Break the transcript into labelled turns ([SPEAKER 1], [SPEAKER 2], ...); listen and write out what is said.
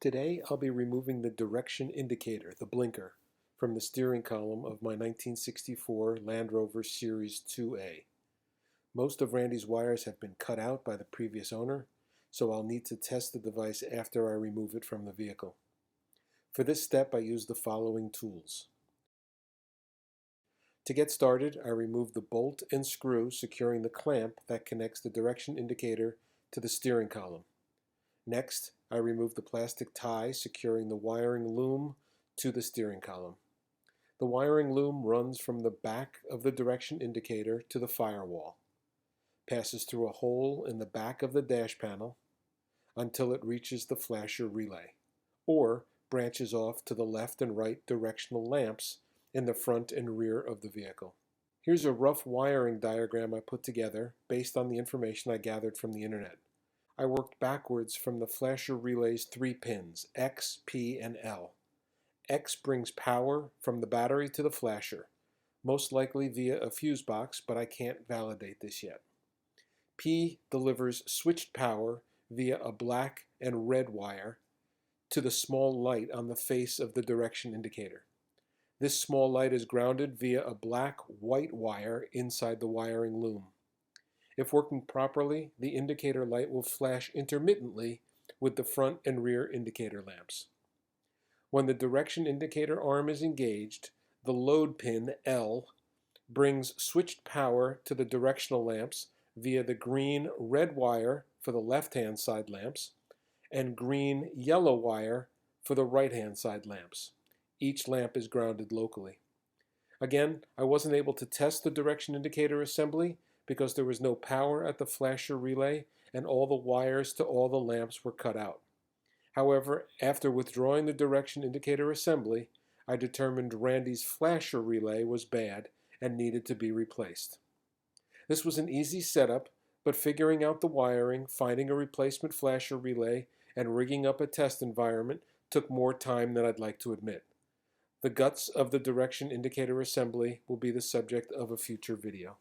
[SPEAKER 1] Today I'll be removing the direction indicator, the blinker, from the steering column of my 1964 Land Rover Series 2A. Most of Randy's wires have been cut out by the previous owner, so I'll need to test the device after I remove it from the vehicle. For this step I use the following tools. To get started, I remove the bolt and screw securing the clamp that connects the direction indicator to the steering column. Next, I remove the plastic tie securing the wiring loom to the steering column. The wiring loom runs from the back of the direction indicator to the firewall, passes through a hole in the back of the dash panel until it reaches the flasher relay, or branches off to the left and right directional lamps in the front and rear of the vehicle. Here's a rough wiring diagram I put together based on the information I gathered from the internet. I worked backwards from the flasher relay's 3 pins, X, P, and L. X brings power from the battery to the flasher, most likely via a fuse box, but I can't validate this yet. P delivers switched power via a black and red wire to the small light on the face of the direction indicator. This small light is grounded via a black-white wire inside the wiring loom. If working properly, the indicator light will flash intermittently with the front and rear indicator lamps. When the direction indicator arm is engaged, the load pin, L, brings switched power to the directional lamps via the green-red wire for the left-hand side lamps and green-yellow wire for the right-hand side lamps. Each lamp is grounded locally. Again, I wasn't able to test the direction indicator assembly because there was no power at the flasher relay and all the wires to all the lamps were cut out. However, after withdrawing the direction indicator assembly, I determined Randy's flasher relay was bad and needed to be replaced. This was an easy setup, but figuring out the wiring, finding a replacement flasher relay, and rigging up a test environment took more time than I'd like to admit. The guts of the direction indicator assembly will be the subject of a future video.